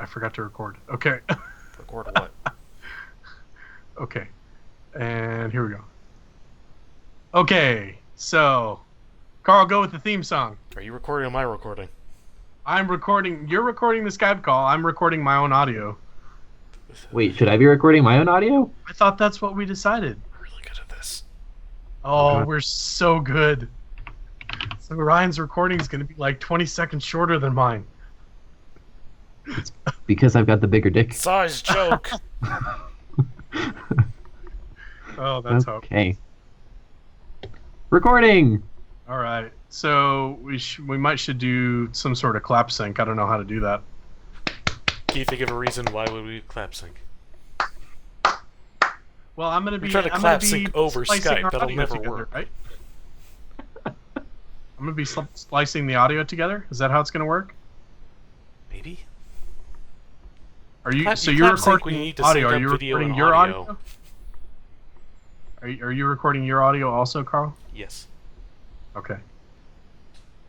I forgot to record. Okay. Record what? Okay. And here we go. Okay, so Carl, go with the theme song. Are you recording or am I recording? I'm recording. You're recording the Skype call. I'm recording my own audio. Wait, should I be recording my own audio? I thought that's what we decided. We're really good at this. Oh, we're so good. So Ryan's recording is going to be like 20 seconds shorter than mine. Because I've got the bigger dick. Size joke. Oh, that's hope. Okay. Recording! All right. So we might should do some sort of clap sync. I don't know how to do that. Can you think of a reason why would we clap sync? Well, I'm gonna be trying to I'm clap gonna be sync over splicing Skype. our That'll audio never together, work. right? I'm gonna be splicing the audio together. Is that how it's gonna work? Maybe. Are you? Clap- So you you're clap sync when recording you need to audio. sync Are up you video recording and your audio. audio? Are you recording your audio also, Carl? Yes. Okay.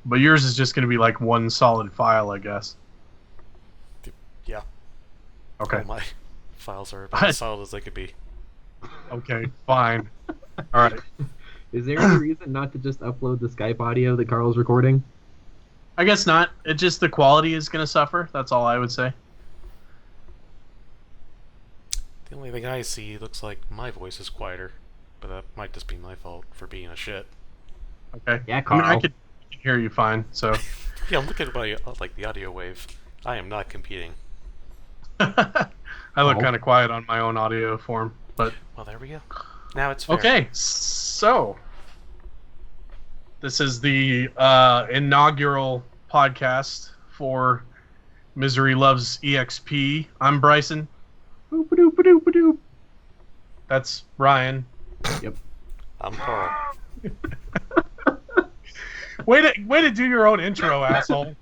But yours is just gonna be like one solid file, I guess. Yeah. Okay. All my files are about as solid as they could be. Okay. Fine. All right. Is there any reason not to just upload the Skype audio that Carl's recording? I guess not. It just the quality is gonna suffer. That's all I would say. The only thing I see looks like my voice is quieter, but that might just be my fault for being a shit. Okay. Yeah, I mean, I Carl. could hear you fine. So. Yeah, I'm looking at my like the audio wave. I am not competing. I look Oh. kind of quiet on my own audio form, but Well, there we go. Now it's fair. okay. So this is the inaugural podcast for Misery Loves EXP. I'm Bryson. Boop-a-doop-a-doop-a-doop. That's Ryan. I'm Carl. Way to do your own intro, asshole.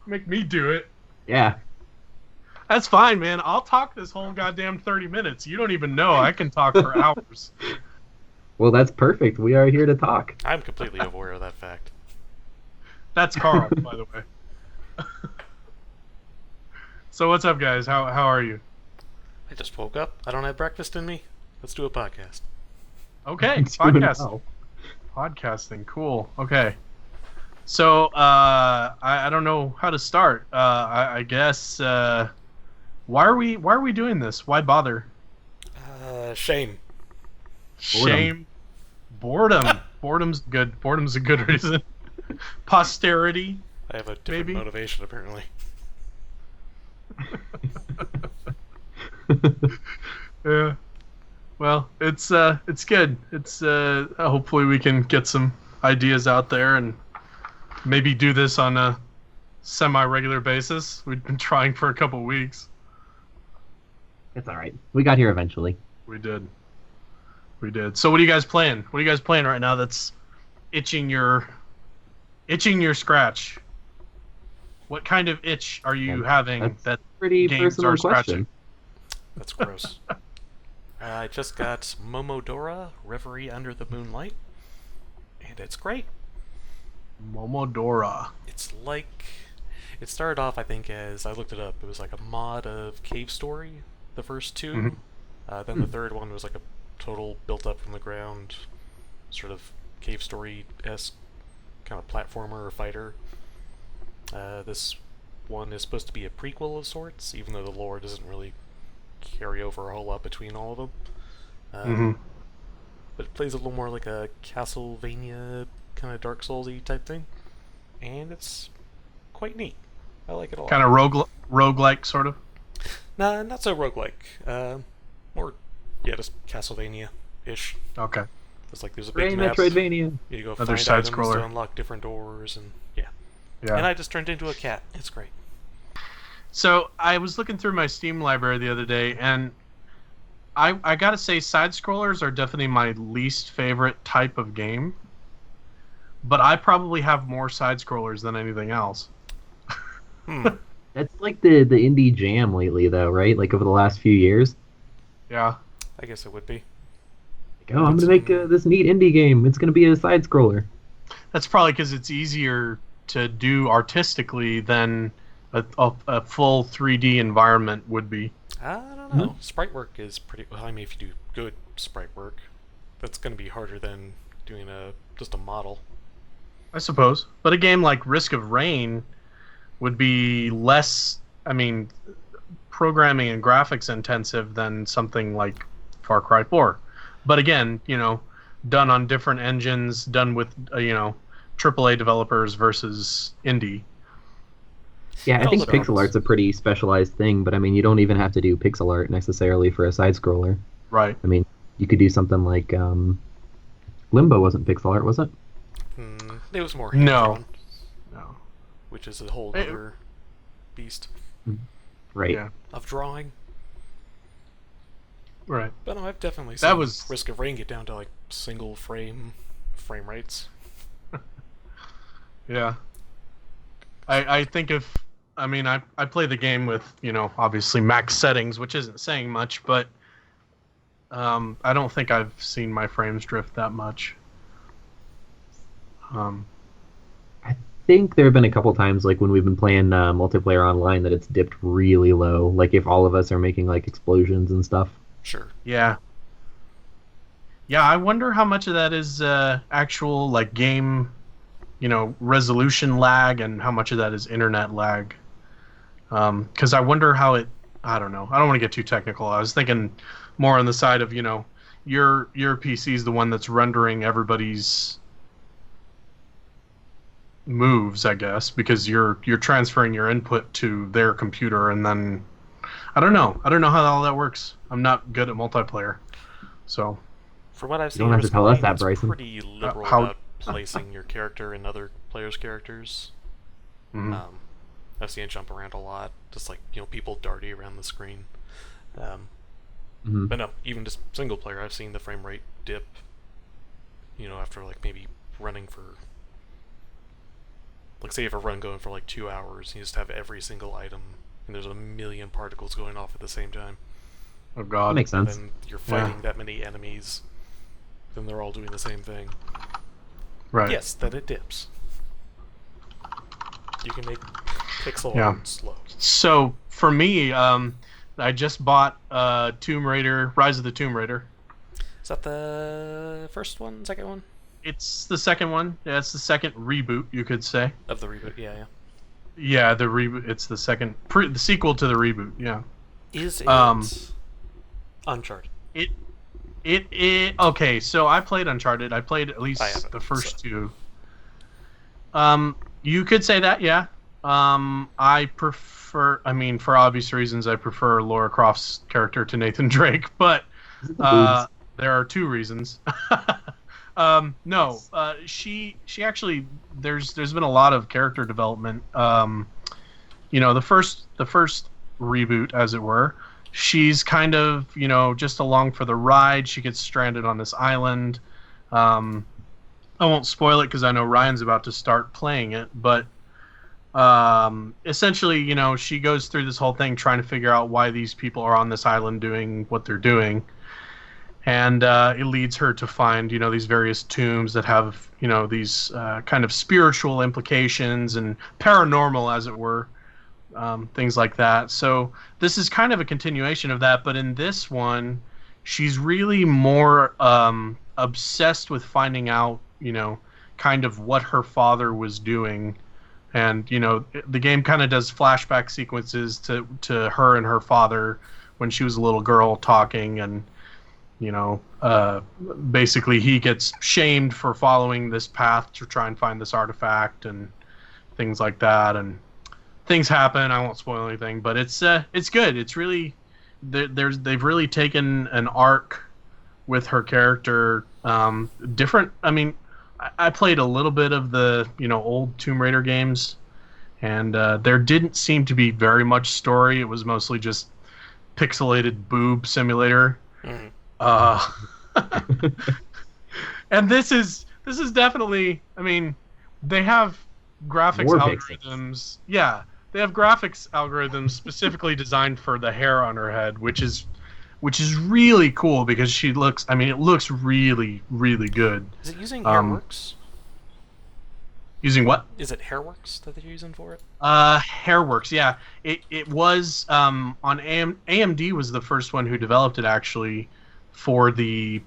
Make me do it. Yeah. That's fine, man. I'll talk this whole goddamn 30 minutes. You don't even know. I can talk for hours. Well, that's perfect. We are here to talk. I'm completely aware of that fact. That's Carl, by the way. So what's up, guys? How are you? I just woke up. I don't have breakfast in me. Let's do a podcast. Okay, Doing podcasting. well. Podcasting, cool. Okay. So I don't know how to start. I guess why are we doing this? Why bother? Shame. Shame. Boredom. Boredom's good. Boredom's a good reason. Posterity. I have a different Maybe. motivation, apparently. Yeah. Well, it's good. It's hopefully we can get some ideas out there and maybe do this on a semi-regular basis. We've been trying for a couple weeks. It's alright. We got here eventually. We did. So what are you guys playing? What are you guys playing right now that's itching your scratch? What kind of itch are you having That's that Pretty games personal are question. scratching? That's gross. I just got Momodora, Reverie Under the Moonlight, and it's great. Momodora. It's like... It started off, I think, as... I looked it up. It was like a mod of Cave Story, the first two. Mhm. Then the third one was like a total built-up from the ground, sort of Cave Story-esque kind of platformer or fighter. This one is supposed to be a prequel of sorts, even though the lore doesn't really carry over a whole lot between all of them. Mhm. But it plays a little more like a Castlevania kind of Dark Souls-y type thing, and it's quite neat. I like it a lot. Kind of roguelike sort of. Nah, not so roguelike. More, yeah, just Castlevania-ish. Okay. It's like there's a Ray big map. Metroidvania. You go Another find side items scroller. to unlock different doors, and yeah. Yeah. And I just turned into a cat. It's great. So I was looking through my Steam library the other day, and I gotta say, side scrollers are definitely my least favorite type of game. But I probably have more side scrollers than anything else. That's like the indie jam lately, though, right? Like over the last few years. Yeah. I guess it would be. Like, oh, I'm gonna make this neat indie game. It's gonna be a side scroller. That's probably because it's easier to do artistically than a full 3D environment would be. I don't know. Sprite work is pretty. Well, I mean, if you do good sprite work, that's going to be harder than doing just a model. I suppose. But a game like Risk of Rain would be less, I mean, programming and graphics intensive than something like Far Cry 4. But again, done on different engines, done with, AAA developers versus indie. Yeah, I think depends. pixel art's a pretty specialized thing, but I mean, you don't even have to do pixel art necessarily for a side scroller. Right. I mean, you could do something like Limbo wasn't pixel art, was it? It was more No. hand-drawn, No. which is a whole other beast Right. Yeah. of drawing. Right. But no, I've definitely That seen was- Risk of Rain get down to like single frame rates. Yeah. I think I play the game with, obviously max settings, which isn't saying much, but I don't think I've seen my frames drift that much. I think there have been a couple times, like when we've been playing multiplayer online, that it's dipped really low. Like if all of us are making like explosions and stuff. Sure. Yeah. Yeah, I wonder how much of that is actual like game, resolution lag, and how much of that is internet lag. Because I wonder how it. I don't know. I don't want to get too technical. I was thinking more on the side of your PC is the one that's rendering everybody's moves, I guess, because you're transferring your input to their computer, and then I don't know how all that works. I'm not good at multiplayer, so. From what I've You seen, don't have to Risk tell of us Rain that, is Bryson. pretty liberal how- about placing your character in other players' characters. Mhm. I've seen it jump around a lot, just like people darty around the screen. Mhm. But no, even just single player, I've seen the frame rate dip. After like maybe running for, like, say if a run going for like 2 hours, you just have every single item, and there's a million particles going off at the same time. Oh That God. makes And sense. then you're fighting that many enemies, then they're all doing the same thing. Right. Yes, then it dips. You can make pixel Yeah. art slow. So for me, I just bought Tomb Raider, Rise of the Tomb Raider. Is that the first one, second one? It's the second one. Yeah, it's the second reboot, you could say. Of the reboot, yeah. Yeah, the reboot. It's the second, the sequel to the reboot. Yeah. Is it Uncharted? It. Okay, so I played Uncharted. I played at least I haven't, the first so. two. You could say that, yeah. I prefer. I mean, for obvious reasons, I prefer Laura Croft's character to Nathan Drake, but there are two reasons. No, she actually there's been a lot of character development. The first reboot, as it were, she's kind of just along for the ride. She gets stranded on this island. I won't spoil it because I know Ryan's about to start playing it, but essentially, she goes through this whole thing trying to figure out why these people are on this island doing what they're doing. And it leads her to find, these various tombs that have, these kind of spiritual implications and paranormal, as it were, things like that. So this is kind of a continuation of that, but in this one, she's really more obsessed with finding out, kind of what her father was doing. And, the game kind of does flashback sequences to her and her father when she was a little girl talking, and basically he gets shamed for following this path to try and find this artifact and things like that, and things happen. I won't spoil anything, but it's good. It's really they've really taken an arc with her character, different. I mean, I played a little bit of the old Tomb Raider games, and there didn't seem to be very much story. It was mostly just pixelated boob simulator. Mm-hmm. And this is definitely. I mean, they have graphics More algorithms. Yeah, they have graphics algorithms specifically designed for the hair on her head, which is really cool because she looks. I mean, it looks really, really good. Is it using Hairworks? Using what? Is it Hairworks that they're using for it? Hairworks, yeah. It was on AMD was the first one who developed it actually for the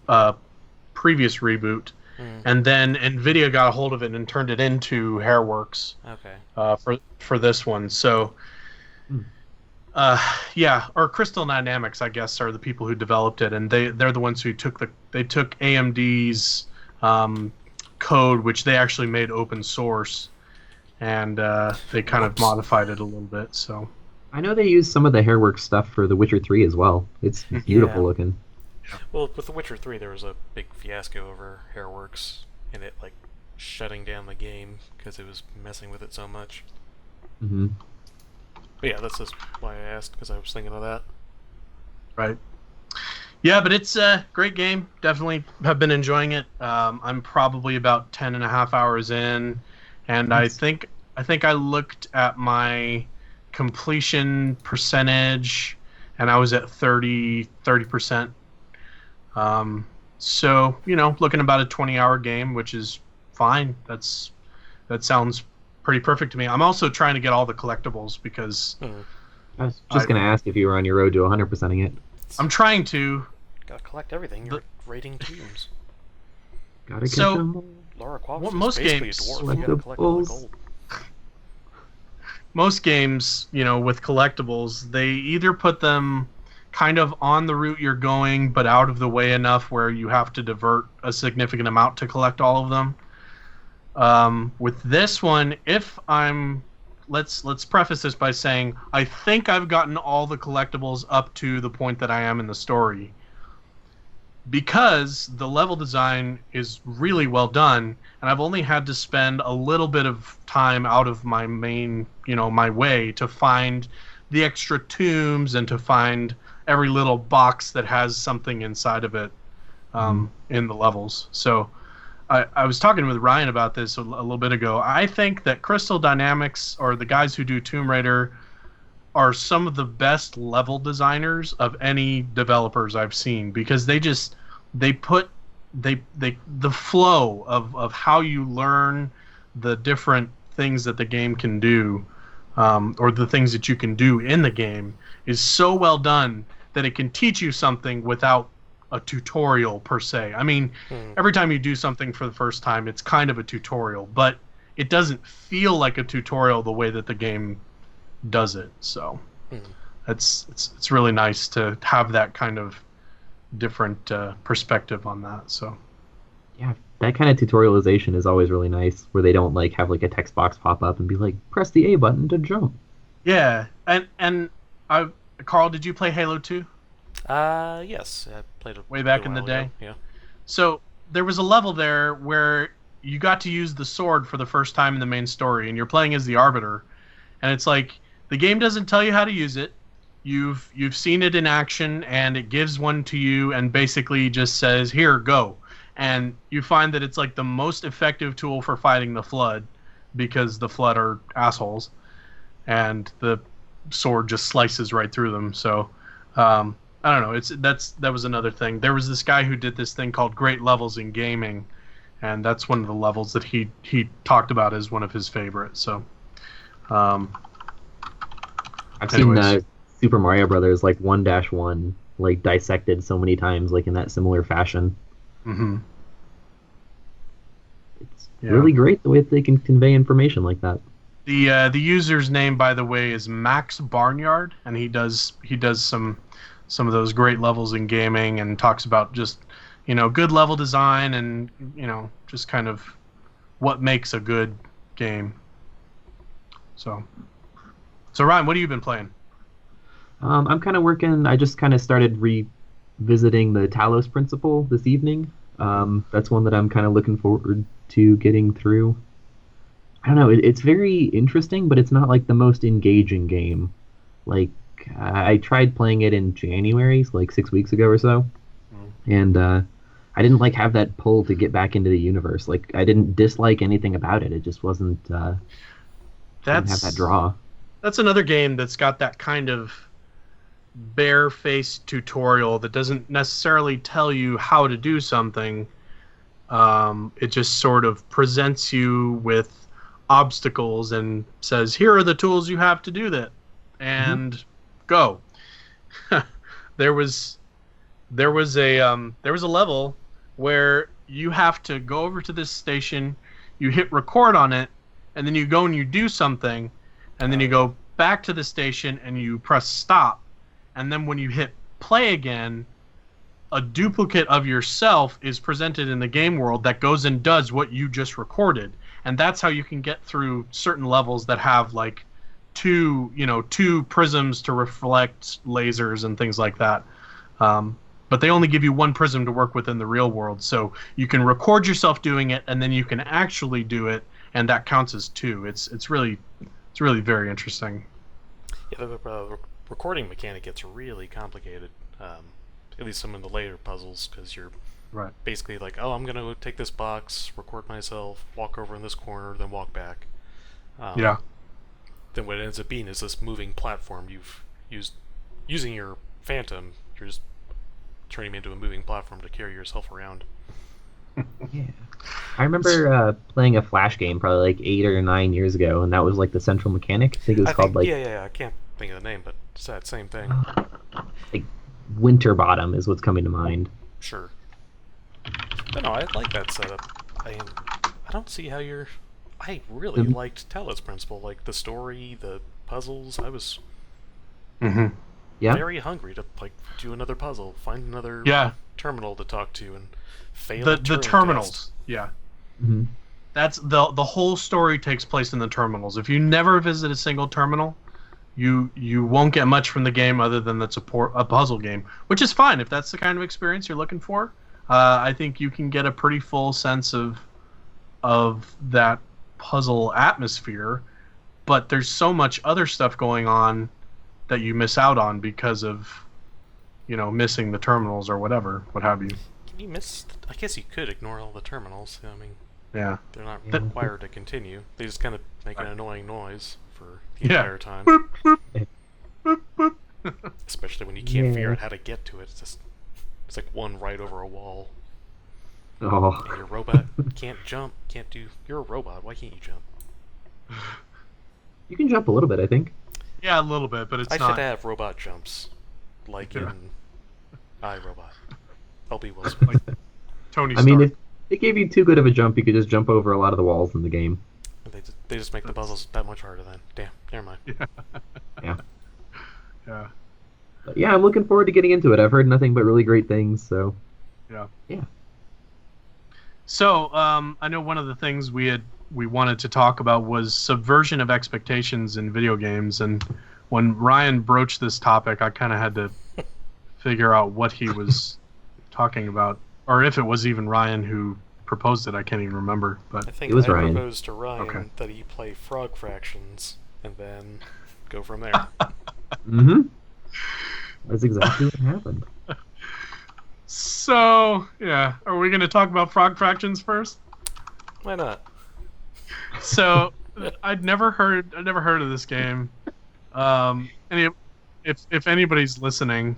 previous reboot, Mm, and then Nvidia got a hold of it and turned it into Hairworks okay. for this one. So Hmm. yeah, or Crystal Dynamics, I guess, are the people who developed it, and they're the ones who took AMD's code, which they actually made open source, and they kind of Whoops. modified it a little bit. So I know they use some of the Hairworks stuff for The Witcher 3 as well. It's beautiful Yeah. looking. Well, with The Witcher 3, there was a big fiasco over Hairworks and it, like, shutting down the game because it was messing with it so much. Hmm. But yeah, that's just why I asked, because I was thinking of that. right, yeah, but it's a great game. Definitely have been enjoying it. I'm probably about 10.5 hours in, and I Nice. think I looked at my completion percentage, and I was at 30%. So looking about a 20-hour game, which is fine. That sounds pretty perfect to me. I'm also trying to get all the collectibles because Hmm. I was I just gonna ask if you were on your road to 100%ing it. I'm trying to. Gotta collect everything. The, You're raiding tombs. Gotta catch so 'em all. Laura Croft Well, is most basically games- a dwarf. You gotta collect all the Collectibles. gold. most games, with collectibles, they either put them kind of on the route you're going, but out of the way enough where you have to divert a significant amount to collect all of them. With this one, if I'm let's preface this by saying I think I've gotten all the collectibles up to the point that I am in the story, because the level design is really well done, and I've only had to spend a little bit of time out of my main, my way to find the extra tombs and to find every little box that has something inside of it Mhm. in the levels. So I was talking with Ryan about this a little bit ago. I think that Crystal Dynamics, or the guys who do Tomb Raider, are some of the best level designers of any developers I've seen, because they put the flow of how you learn the different things that the game can do, or the things that you can do in the game, is so well done that it can teach you something without a tutorial per se. I mean, Hmm. every time you do something for the first time, it's kind of a tutorial, but it doesn't feel like a tutorial the way that the game does it. So Hmm. it's really nice to have that kind of different perspective on that. So Yeah, that kind of tutorialization is always really nice, where they don't like have like a text box pop up and be like, press the A button to jump. yeah, and I Carl, did you play Halo 2 Yes. I played a way back good in the while ago. day? Yeah. So there was a level there where you got to use the sword for the first time in the main story, and you're playing as the Arbiter, and it's like the game doesn't tell you how to use it. You've seen it in action, and it gives one to you, and basically just says, "Here, go." And you find that it's like the most effective tool for fighting the Flood, because the Flood are assholes, and the sword just slices right through them. So I don't know. That was another thing. There was this guy who did this thing called Great Levels in Gaming, and that's one of the levels that he talked about as one of his favorites. So, um, I've seen anyways, Super Mario Brothers like 1-1 like dissected so many times like in that similar fashion. hmm It's yeah. really great the way that they can convey information like that. The user's name, by the way, is Max Barnyard, and he does some of those great levels in gaming, and talks about just good level design, and just kind of what makes a good game. So Ryan, what have you been playing? I'm kind of working. I just kind of started revisiting the Talos Principle this evening. That's one that I'm kind of looking forward to getting through. I don't know. It's very interesting, but it's not like the most engaging game. Like I tried playing it in January, so like 6 weeks ago or so, and I didn't like have that pull to get back into the universe. Like I didn't dislike anything about it. It just wasn't didn't have that That's draw. that's another game that's got that kind of bare-faced tutorial that doesn't necessarily tell you how to do something. It just sort of presents you with obstacles and says, "Here are the tools you have to do that," and go. there was a level where you have to go over to this station, you hit record on it, and then you go and you do something, and then you go back to the station and you press stop, and then when you hit play again, a duplicate of yourself is presented in the game world that goes and does what you just recorded. And that's how you can get through certain levels that have like two prisms to reflect lasers and things like that. But they only give you one prism to work with in the real world, so you can record yourself doing it, and then you can actually do it, and that counts as two. It's really very interesting. Yeah, the recording mechanic gets really complicated. At least some of the later puzzles, because you're basically like, oh, I'm gonna take this box, record myself, walk over in this corner, then walk back. Then what it ends up being is this moving platform you've used. Using your Phantom, you're just turning me into a moving platform to carry yourself around. Yeah. I remember playing a Flash game probably like 8 or 9 years ago, and that was like the central mechanic. I think it was called like... Yeah, I can't think of the name, but it's that same thing. Like Winterbottom is what's coming to mind. Sure. But no, I like that setup. I don't see how you're... I really liked Talos Principle. Like, the story, the puzzles, I was... very hungry to like do another puzzle, find another terminal to talk to, and fail the terminals. Test. Yeah, that's the whole story takes place in the terminals. If you never visit a single terminal, you won't get much from the game other than that's a puzzle game, which is fine if that's the kind of experience you're looking for. I think you can get a pretty full sense of that puzzle atmosphere, but there's so much other stuff going on that you miss out on because of, missing the terminals or whatever, what have you. Can you miss? I guess you could ignore all the terminals. I mean, yeah, they're not required to continue. They just kind of make an annoying noise for the entire time. Boop, boop. Boop, boop. Especially when you can't figure out how to get to it. It's like one right over a wall. Oh. And your robot can't jump, can't do... You're a robot, why can't you jump? You can jump a little bit, I think. Yeah, a little bit, but it's I not... should have robot jumps. Like in iRobot. I'll be Will Smith. Like Tony I Stark. mean, if it gave you too good of a jump, you could just jump over a lot of the walls in the game. They just make the puzzles that much harder then. Damn, never mind. Yeah. Yeah. But yeah, I'm looking forward to getting into it. I've heard nothing but really great things, so... Yeah. So, I know one of the things we wanted to talk about was subversion of expectations in video games, and when Ryan broached this topic, I kind of had to figure out what he was talking about, or if it was even Ryan who proposed it. I can't even remember. But I think it was I Ryan. proposed to Ryan that he play Frog Fractions and then go from there. That's exactly what happened. So, yeah, are we going to talk about Frog Fractions first? Why not? So, I'd never heard of this game. If anybody's listening,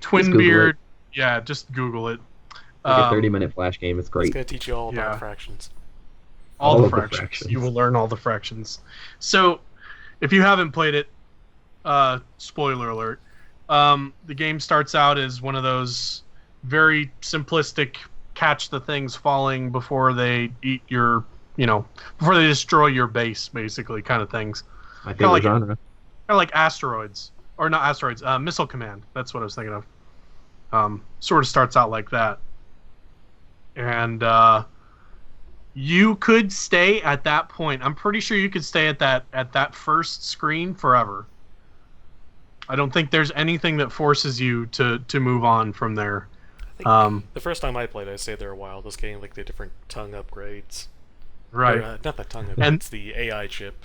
Twinbeard, just Google it. Like a 30-minute Flash game. It's great. It's going to teach you all about fractions. All the fractions. You will learn all the fractions. So, if you haven't played it, spoiler alert, the game starts out as one of those very simplistic catch the things falling before they eat your, before they destroy your base, basically, kind of things. My favorite genre. Kind of like asteroids. Or not asteroids, Missile Command. That's what I was thinking of. Sort of starts out like that. And you could stay at that point. I'm pretty sure you could stay at that first screen forever. I don't think there's anything that forces you to move on from there. I think the first time I played, I stayed there a while, just getting like the different tongue upgrades. Right. Or, not the tongue upgrades, it's the AI chip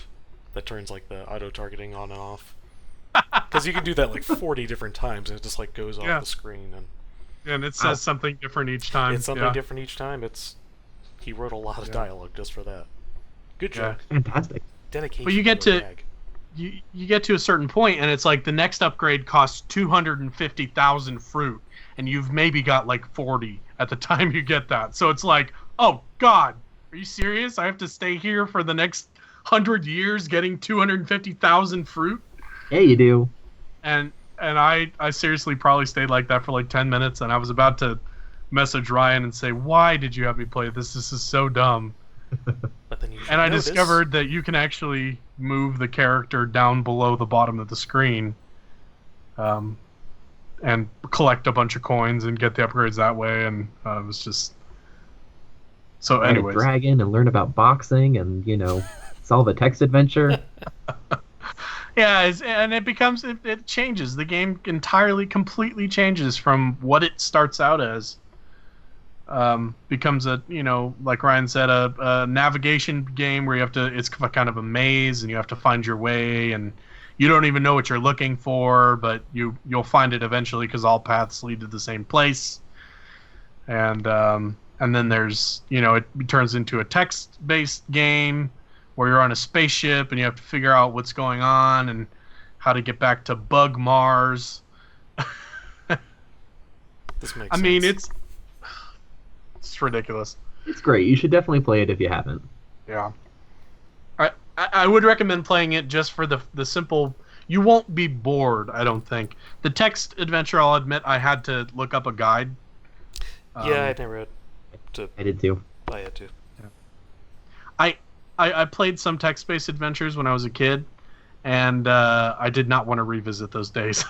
that turns like the auto-targeting on and off. Because you can do that like 40 different times, and it just like goes off the screen. And it says something different each time. It's something different each time. He wrote a lot of dialogue just for that. Good job. Fantastic. Dedication. But you get to you get to a certain point, and it's like the next upgrade costs 250,000 fruit, and you've maybe got like 40 at the time you get that. So it's like, oh god, Are you serious? I have to stay here for the next 100 years getting 250,000 fruit? Yeah, you do. And I seriously probably stayed like that for like 10 minutes, and I was about to message Ryan and say, why did you have me play this? This is so dumb. But then you And should I notice, discovered that you can actually move the character down below the bottom of the screen, and collect a bunch of coins and get the upgrades that way. And it was just so. Ride a Anyways, dragon and learn about boxing and, solve a text adventure. yeah, and it becomes it changes. The game entirely, completely changes from what it starts out as. Becomes a like Ryan said, a navigation game where you have to. It's kind of a maze, and you have to find your way, and you don't even know what you're looking for, but you'll find it eventually because all paths lead to the same place. And then there's it turns into a text-based game where you're on a spaceship and you have to figure out what's going on and how to get back to Bug Mars. this makes I mean, sense. it's ridiculous. It's great. You should definitely play it if you haven't. Yeah. I would recommend playing it just for the simple. You won't be bored, I don't think. The text adventure, I'll admit, I had to look up a guide. Yeah, I never had to I did too. play it too. I played some text-based adventures when I was a kid, and I did not want to revisit those days.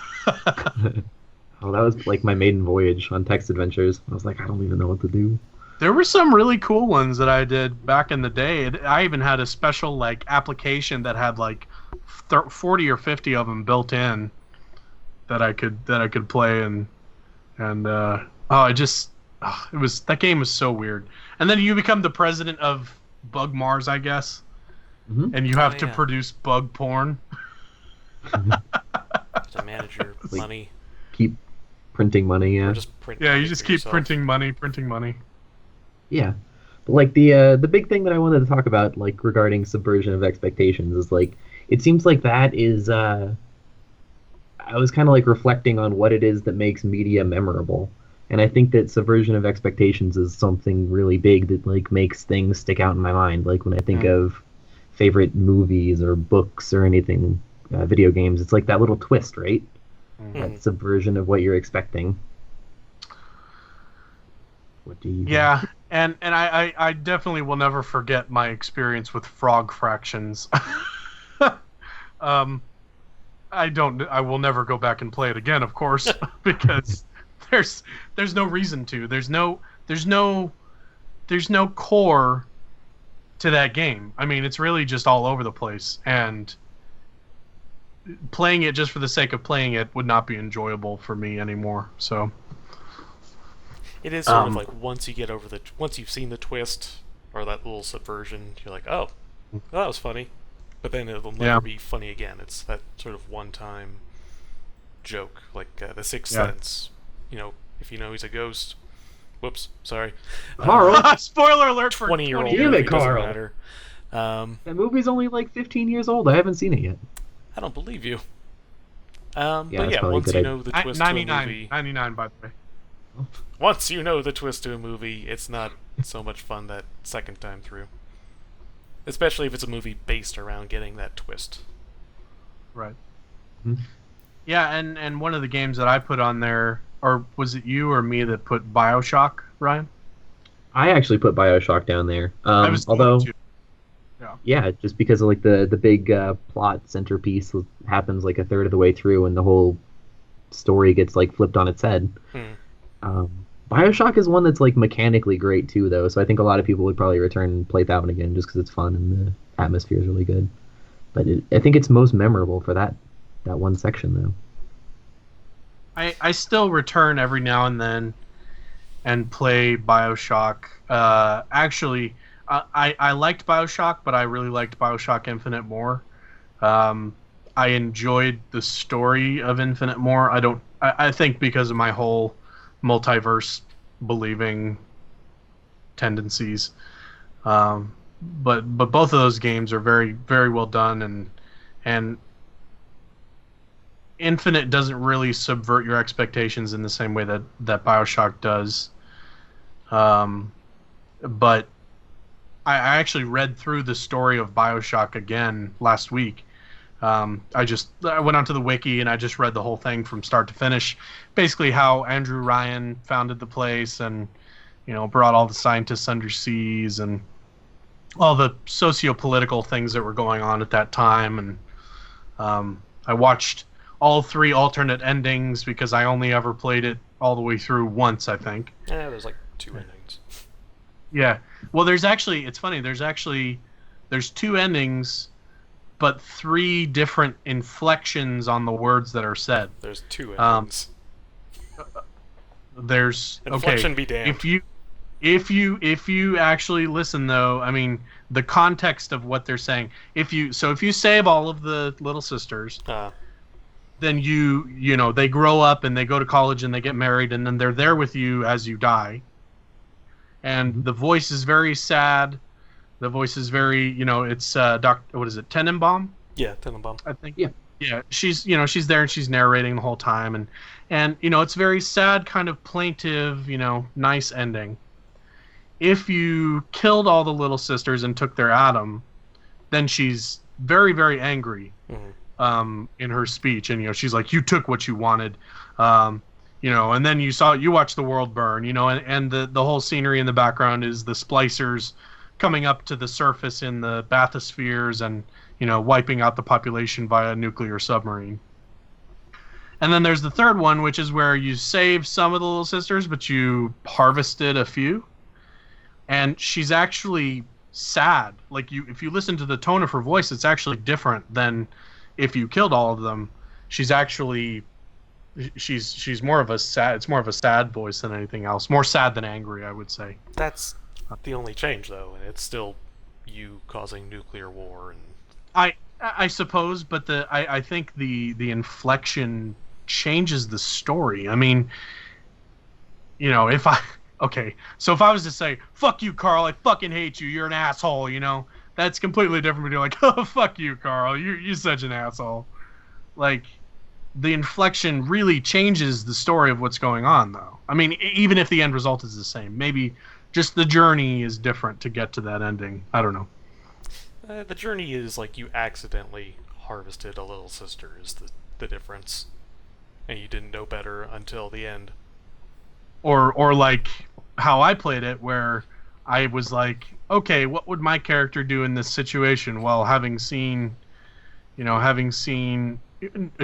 Oh, that was like my maiden voyage on text adventures. I was like, I don't even know what to do. There were some really cool ones that I did back in the day. I even had a special like application that had like 40 or 50 of them built in that I could play, and that game was so weird. And then you become the president of Bug Mars, I guess, and you have to produce bug porn. To manage your Like- money. Keep printing money, yeah. Or just print Yeah, money you just for keep yourself. printing money. Yeah. But like the big thing that I wanted to talk about, like regarding subversion of expectations, is like it seems like that is I was kind of like reflecting on what it is that makes media memorable. And I think that subversion of expectations is something really big that like makes things stick out in my mind. Like when I think of favorite movies or books or anything, video games, it's like that little twist, right? That subversion of what you're expecting. What do you? Yeah, and I definitely will never forget my experience with frog fractions. I will never go back and play it again, of course, because there's no reason to. There's no core to that game. I mean, it's really just all over the place, and playing it just for the sake of playing it would not be enjoyable for me anymore. So It is sort of like once you've seen the twist or that little subversion, you're like, oh, well, that was funny. But then it'll never be funny again. It's that sort of one-time joke, like The Sixth Sense. If you know he's a ghost. Whoops, sorry. Carl, spoiler alert for 20-year-old Damn movie, it, doesn't Carl. matter. that movie's only like 15 years old. I haven't seen it yet. I don't believe you. that's But yeah, probably a once good you idea. know the twist to a 99, movie, 99 by the way. once you know the twist to a movie, it's not so much fun that second time through. Especially if it's a movie based around getting that twist. Right. Hmm. Yeah, and one of the games that I put on there, or was it you or me that put BioShock, Ryan? I actually put BioShock down there. I was Although, going to. yeah, just because of like the big plot centerpiece happens like a third of the way through, and the whole story gets like flipped on its head. BioShock is one that's like mechanically great too, though. So I think a lot of people would probably return and play that one again just because it's fun and the atmosphere is really good. But I think it's most memorable for that one section, though. I still return every now and then and play BioShock. Actually, I liked BioShock, but I really liked BioShock Infinite more. I enjoyed the story of Infinite more. I think because of my whole multiverse believing tendencies. But both of those games are very, very well done, and Infinite doesn't really subvert your expectations in the same way that BioShock does. But I actually read through the story of BioShock again last week. I went onto the wiki and I just read the whole thing from start to finish, basically how Andrew Ryan founded the place and brought all the scientists underseas and all the socio-political things that were going on at that time. And I watched all 3 alternate endings because I only ever played it all the way through once, I think. Yeah, there's like 2 endings. Yeah. Well, it's funny. There's 2 endings, but 3 different inflections on the words that are said. There's 2 endings. There's Inflection be damned. If you actually listen, though, I mean, the context of what they're saying. If you save all of the little sisters, then they grow up and they go to college and they get married and then they're there with you as you die. And the voice is very sad. The voice is very, it's what is it, Tenenbaum? Yeah, Tenenbaum. I think. Yeah. Yeah, she's there and she's narrating the whole time and it's very sad, kind of plaintive, nice ending. If you killed all the little sisters and took their atom, then she's very, very angry in her speech. And, she's like, you took what you wanted. And then you watch the world burn, and the whole scenery in the background is the splicers coming up to the surface in the bathyspheres and, wiping out the population via a nuclear submarine. And then there's the third one, which is where you save some of the little sisters, but you harvested a few. And she's actually sad. Like if you listen to the tone of her voice, it's actually different than if you killed all of them. She's more of a sad. It's more of a sad voice than anything else. More sad than angry, I would say. That's the only change, though, and it's still you causing nuclear war. And I suppose, but I think the inflection changes the story. I mean, so if I was to say, fuck you, Carl, I fucking hate you, you're an asshole, that's completely different from being like, oh, fuck you, Carl, you're such an asshole. Like, the inflection really changes the story of what's going on, though. I mean, even if the end result is the same, maybe just the journey is different to get to that ending. I don't know. The journey is like you accidentally harvested a little sister is the difference. And you didn't know better until the end. Or like how I played it, where I was like, okay, what would my character do in this situation? Well, having seen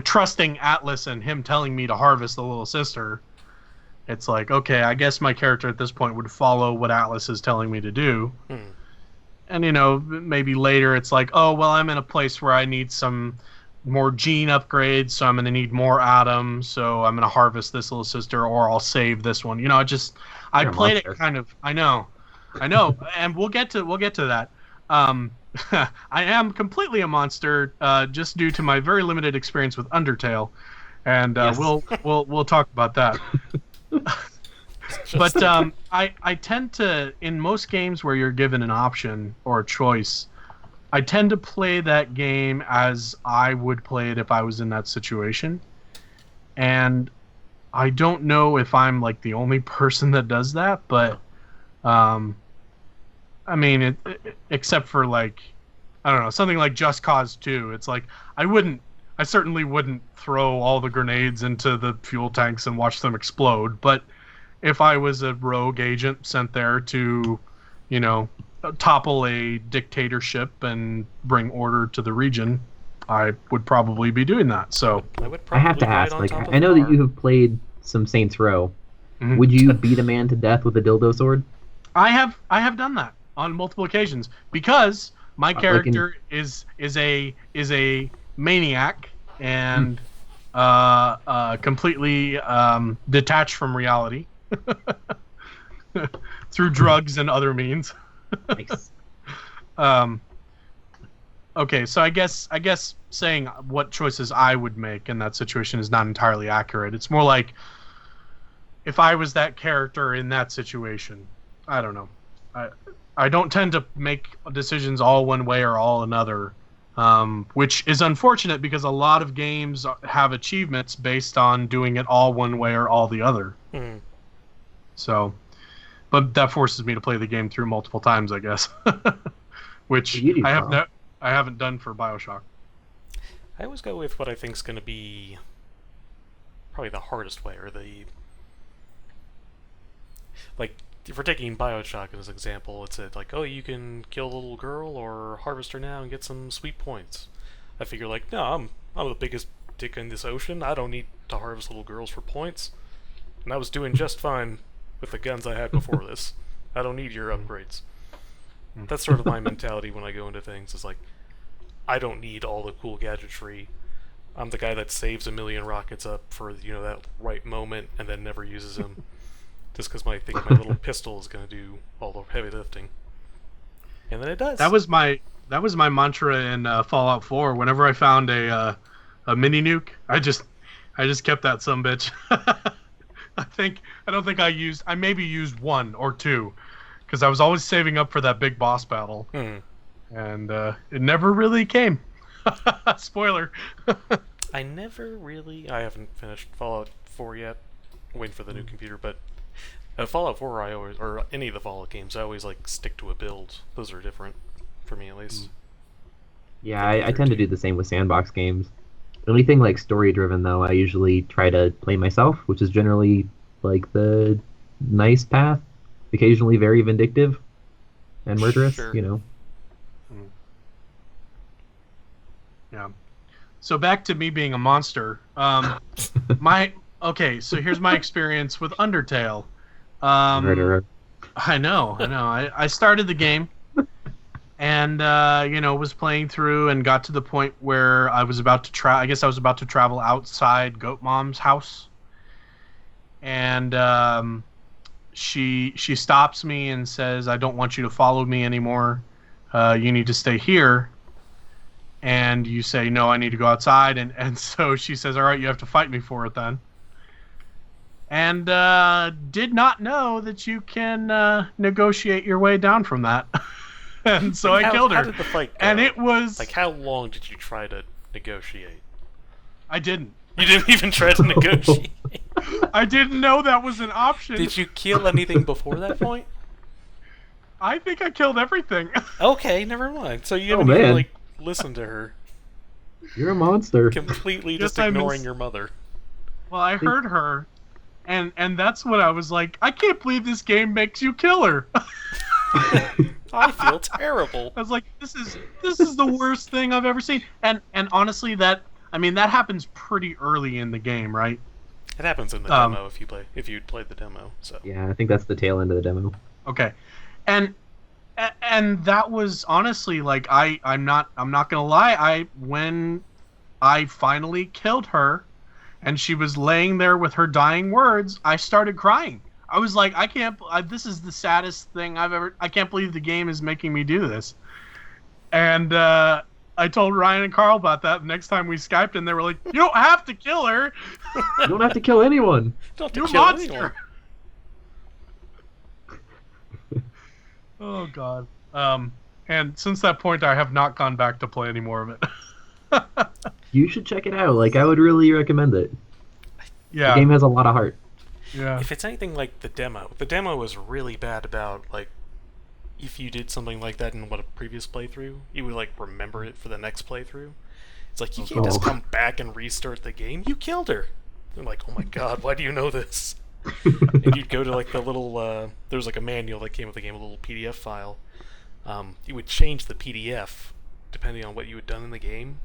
trusting Atlas and him telling me to harvest the little sister, it's like, okay, I guess my character at this point would follow what Atlas is telling me to do. And maybe later it's like, oh, well, I'm in a place where I need some more gene upgrades, so I'm going to need more atoms, so I'm going to harvest this little sister, or I'll save this one. I played it kind of. I know, and we'll get to that. I am completely a monster, just due to my very limited experience with Undertale, and Yes. we'll talk about that. But I tend to, in most games where you're given an option or a choice, I tend to play that game as I would play it if I was in that situation. And I don't know if I'm like the only person that does that, but I mean, except for like, I don't know, something like Just Cause 2. It's like I certainly wouldn't throw all the grenades into the fuel tanks and watch them explode, but if I was a rogue agent sent there to, topple a dictatorship and bring order to the region, I would probably be doing that. So I have to ask, like, I know that you have played some Saints Row. Mhm. Would you beat a man to death with a dildo sword? I have done that on multiple occasions because my character is a maniac and completely detached from reality through drugs and other means. Nice. Okay, so I guess saying what choices I would make in that situation is not entirely accurate. It's more like if I was that character in that situation. I don't know. I don't tend to make decisions all one way or all another, which is unfortunate because a lot of games have achievements based on doing it all one way or all the other. So, but that forces me to play the game through multiple times, I guess. Which You do, I Carl. haven't done for BioShock. I always go with what I think is going to be probably the hardest way, or the like. If we're taking Bioshock as an example, it's like, oh, you can kill the little girl or harvest her now and get some sweet points. I figure like, no, I'm the biggest dick in this ocean. I don't need to harvest little girls for points, and I was doing just fine with the guns I had before this. I don't need your upgrades. That's sort of my mentality when I go into things. It's like, I don't need all the cool gadgetry. I'm the guy that saves a million rockets up for that right moment and then never uses them, just because I think my little pistol is going to do all the heavy lifting, and then it does. That was my mantra in Fallout 4. Whenever I found a mini nuke, I just kept that sumbitch. I maybe used one or two, because I was always saving up for that big boss battle, and it never really came. Spoiler. I haven't finished Fallout 4 yet. I'm waiting for the new computer, but Fallout 4, or any of the Fallout games, I always like stick to a build. Those are different for me, at least. Yeah, I tend to do the same with sandbox games. Anything like story driven though, I usually try to play myself, which is generally like the nice path, occasionally very vindictive and murderous, Sure. Yeah. So back to me being a monster. So here's my experience with Undertale. Murderer. I know. I started the game, and was playing through and got to the point where I was about to I guess I was about to travel outside Goat Mom's house, and she stops me and says, "I don't want you to follow me anymore. You need to stay here." And you say, "No, I need to go outside." And so she says, "All right, you have to fight me for it then." And did not know that you can negotiate your way down from that. And so I killed her. How did the fight go? And it was... Like, how long did you try to negotiate? I didn't. You didn't even try to negotiate? I didn't know that was an option. Did you kill anything before that point? I think I killed everything. Okay, never mind. So you Oh, didn't even, man. like, listen to her. You're a monster. Completely Yes, just I ignoring miss- your mother. Well, I heard her, and that's what I was like, I can't believe this game makes you kill her. I feel terrible. I was like, this is the worst thing I've ever seen. And honestly, that happens pretty early in the game, right? It happens in the demo if you played the demo. So Yeah, I think that's the tail end of the demo. Okay. And that was honestly like I'm not gonna lie, when I finally killed her and she was laying there with her dying words, I started crying. I was like, this is the saddest thing I can't believe the game is making me do this. And I told Ryan and Carl about that the next time we Skyped, and they were like, "You don't have to kill her. You don't have to kill anyone. don't You have to kill monster." anyone. Oh God. And since that point, I have not gone back to play any more of it. You should check it out. Like, I would really recommend it. The Yeah. game has a lot of heart. Yeah. If it's anything like the demo was really bad about, like, if you did something like that in a previous playthrough, you would, like, remember it for the next playthrough. It's like, you can't just come back and restart the game. You killed her. They're like, oh my god, why do you know this? And you'd go to, like, the little, there was, like, a manual that came with the game, a little PDF file. You would change the PDF depending on what you had done in the game.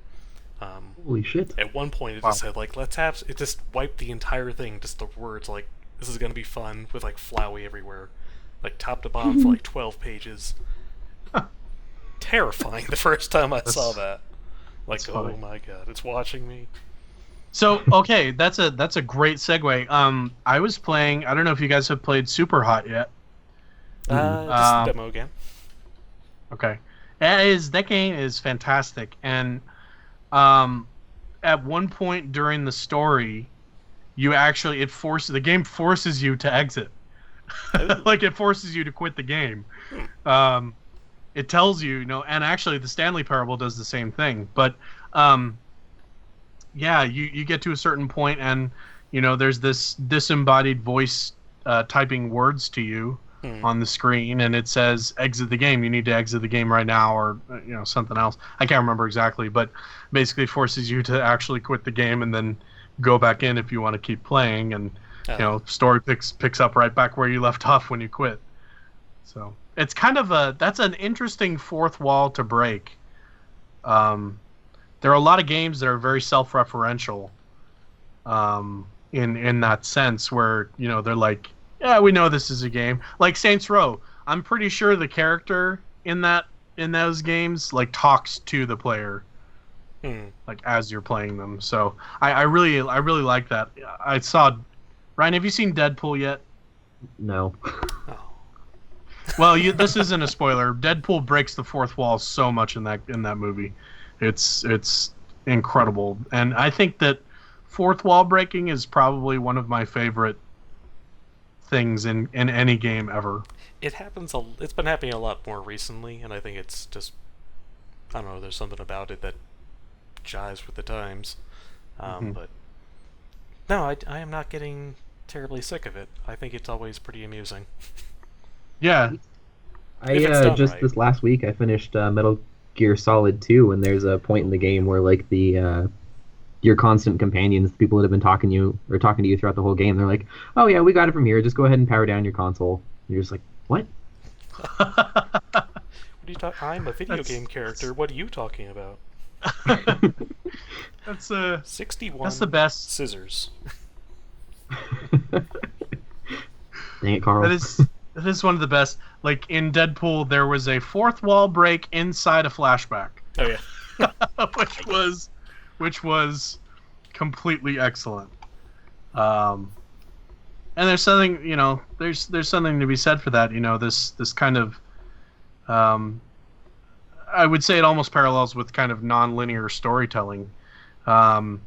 Holy shit. At one point, it just said, like, it just wiped the entire thing, just the words, like, this is gonna be fun, with, like, Flowey everywhere. Like, top to bottom for, like, 12 pages. Terrifying the first time I saw that. Like, oh my god, it's watching me. So okay, that's a great segue. I was playing. I don't know if you guys have played Super Hot yet. Just demo again. Okay, that game is fantastic, and at one point during the story, the game forces you to exit. Like, it forces you to quit the game. It tells you, and actually the Stanley Parable does the same thing. But yeah, you get to a certain point, and there's this disembodied voice typing words to you Hmm. on the screen, and it says exit the game. You need to exit the game right now, or something else. I can't remember exactly, but basically forces you to actually quit the game and then go back in if you want to keep playing. And Oh. story picks up right back where you left off when you quit. So it's kind of that's an interesting fourth wall to break. Um, there are a lot of games that are very self-referential, in that sense, where they're like, yeah, we know this is a game. Like Saints Row, I'm pretty sure the character in those games like talks to the player Hmm. like as you're playing them. So I really like that. I saw Ryan. Have you seen Deadpool yet? No. Oh. Well, this isn't a spoiler. Deadpool breaks the fourth wall so much in that movie. It's incredible, and I think that fourth wall breaking is probably one of my favorite things in any game ever. It happens. It's been happening a lot more recently, and I think it's just I don't know. There's something about it that jives with the times. Hmm. But no, I am not getting terribly sick of it. I think it's always pretty amusing Yeah. if I it's done just right. this last week I finished Metal Gear Solid 2, and there's a point in the game where like the your constant companions, the people that have been talking to you throughout the whole game, they're like, "Oh yeah, we got it from here. Just go ahead and power down your console." And you're just like, "What?" What are you talking? I'm a video that's game character. What are you talking about? that's 61 the best. scissors. Dang it, That Carl. is that is one of the best. Like in Deadpool, there was a fourth wall break inside a flashback, Oh yeah. which was completely excellent. Um, and there's something there's something to be said for that. This kind of um, I would say it almost parallels with kind of non-linear storytelling. Um,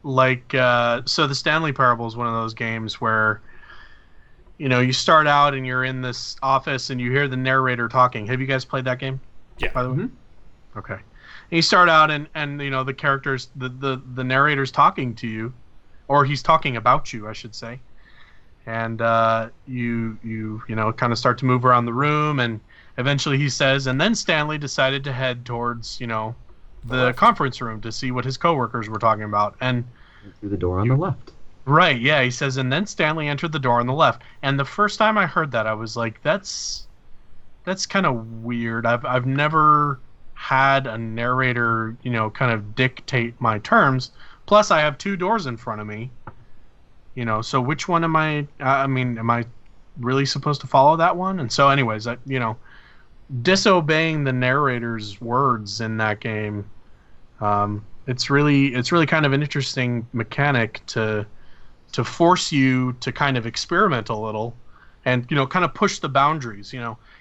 so the Stanley Parable is one of those games where you start out and you're in this office and you hear the narrator talking. Have you guys played that game, Yeah. by the way? Hmm. Okay. And you start out and the characters, the narrator's talking to you, or he's talking about you, I should say. And you kind of start to move around the room, and eventually he says, and then Stanley decided to head towards The the left. conference room to see what his coworkers were talking about. And Through the door on the you left. right, yeah, he says, and then Stanley entered the door on the left. And the first time I heard that, I was like, that's kind of weird. I've never had a narrator, kind of dictate my terms. Plus, I have two doors in front of me. So which one am I? I mean, am I really supposed to follow that one? And so, anyways, disobeying the narrator's words in that game, it's really kind of an interesting mechanic to force you to kind of experiment a little, and kind of push the boundaries.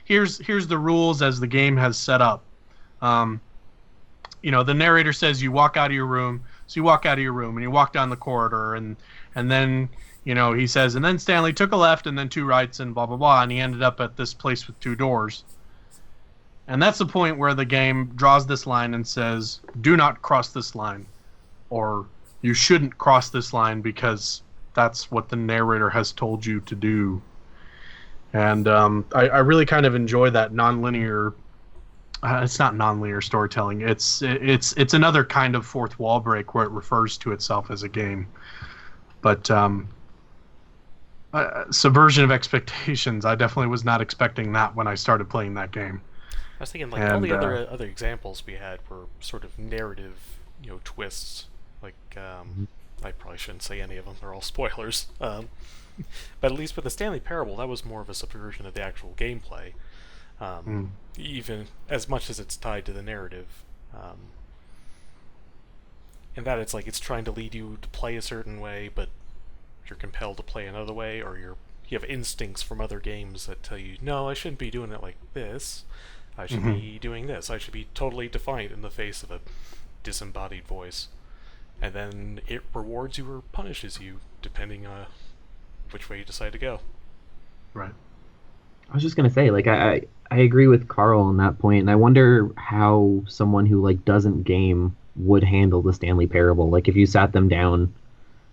Here's the rules as the game has set up. Um, the narrator says you walk out of your room, so you walk out of your room and you walk down the corridor, and then he says, and then Stanley took a left and then two rights and blah blah blah, and he ended up at this place with two doors. And that's the point where the game draws this line and says, do not cross this line, or you shouldn't cross this line because that's what the narrator has told you to do. And I really kind of enjoy that nonlinear. It's not nonlinear storytelling. It's another kind of fourth wall break where it refers to itself as a game. But subversion of expectations. I definitely was not expecting that when I started playing that game. I was thinking like all And the other examples we had were sort of narrative, twists. Like I probably shouldn't say any of them; they're all spoilers. But at least with the Stanley Parable, that was more of a subversion of the actual gameplay, mm, even as much as it's tied to the narrative. And that it's like it's trying to lead you to play a certain way, but you're compelled to play another way, or you have instincts from other games that tell you, no, I shouldn't be doing it like this. I should mhm. be doing this. I should be totally defiant in the face of a disembodied voice. And then it rewards you or punishes you, depending on which way you decide to go. Right. I was just gonna say, like, I agree with Carl on that point, and I wonder how someone who like doesn't game would handle the Stanley Parable. Like, if you sat them down and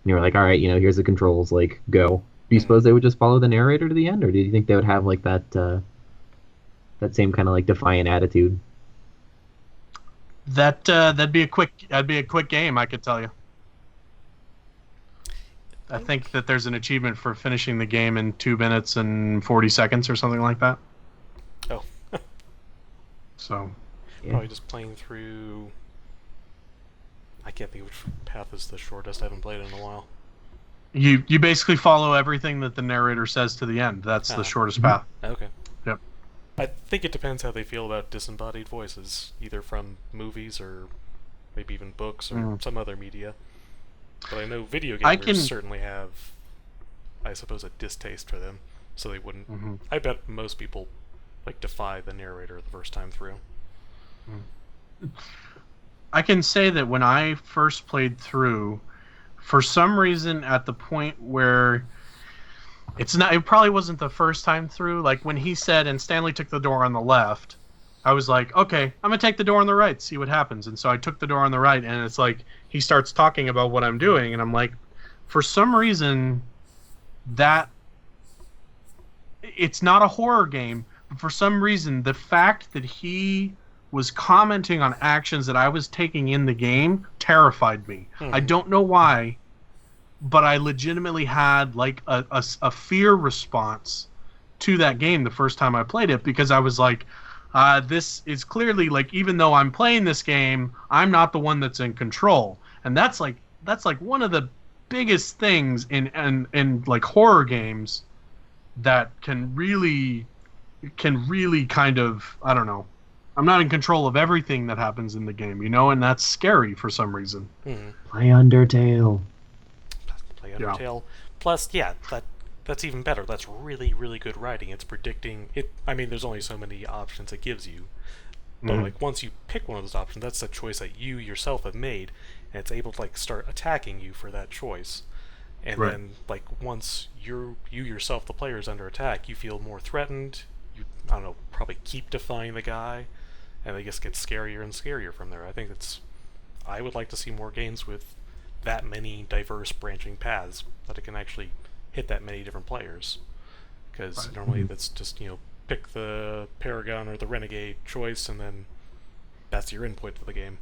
you were like, all right, here's the controls, like, go. Do you suppose they would just follow the narrator to the end, or do you think they would have like that same kind of like defiant attitude? That'd be a quick game, I could tell you. I think that there's an achievement for finishing the game in 2 minutes and 40 seconds or something like that. Oh. So Yeah. Probably just playing through. I can't think which path is the shortest. I haven't played it in a while. you basically follow everything that the narrator says to the end. That's the shortest path. Okay. Yep. I think it depends how they feel about disembodied voices, either from movies or maybe even books or some other media. But I know video gamers certainly have, I suppose, a distaste for them, so they wouldn't. I bet most people like defy the narrator the first time through. I can say that when I first played through, for some reason, at the point where it probably wasn't the first time through. Like when he said, and Stanley took the door on the left, I was like, okay, I'm gonna take the door on the right, see what happens. And so I took the door on the right, and it's like he starts talking about what I'm doing, and I'm like, for some reason, that it's not a horror game, but for some reason, the fact that he was commenting on actions that I was taking in the game terrified me. I don't know why, but I legitimately had like a fear response to that game the first time I played it, because I was like, this is clearly like, even though I'm playing this game, I'm not the one that's in control. And that's like one of the biggest things in like horror games that can really kind of, I don't know, I'm not in control of everything that happens in the game, you know, and that's scary for some reason. Play Undertale. Play Undertale. Plus, yeah, that's even better. That's really, really good writing. It's predicting it. I mean, there's only so many options it gives you, but like once you pick one of those options, that's a choice that you yourself have made, and it's able to like start attacking you for that choice. And then like once you yourself, the player, is under attack, you feel more threatened. You, I don't know, probably keep defying the guy, and it just gets scarier and scarier from there. I would like to see more games with that many diverse branching paths that it can actually hit that many different players, because normally that's just, you know, pick the Paragon or the Renegade choice, and then that's your input to the game.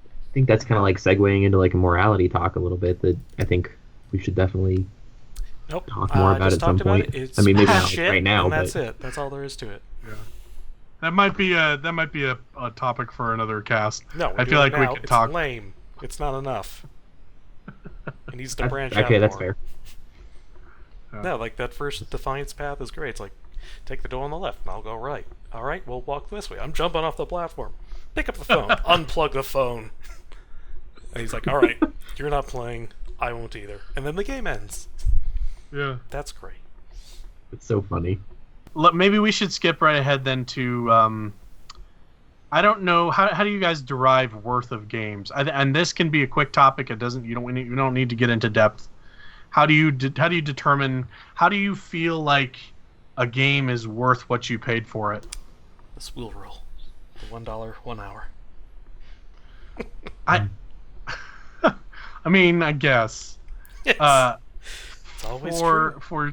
I think that's kind of like segueing into like a morality talk a little bit that I think we should definitely talk more about at some point. I mean, maybe not like right now, and that's but it. That's all there is to it. Yeah. That might be a topic for another cast. No, I feel like we could talk. It's lame. It's not enough. It needs to branch out. Okay, that's more. fair. No, like that first Defiance path is great. It's like, take the door on the left, and I'll go right. All right, we'll walk this way. I'm jumping off the platform. Pick up the phone. Unplug the phone. And he's like, all right, you're not playing. I won't either. And then the game ends. Yeah. That's great. It's so funny. Maybe we should skip right ahead then to I don't know, how do you guys derive worth of games? And this can be a quick topic. It doesn't, you don't need to get into depth. How do you determine, how do you feel like a game is worth what you paid for it? This wheel roll. The $1 1 hour. I mean, I guess. Yes. It's always true.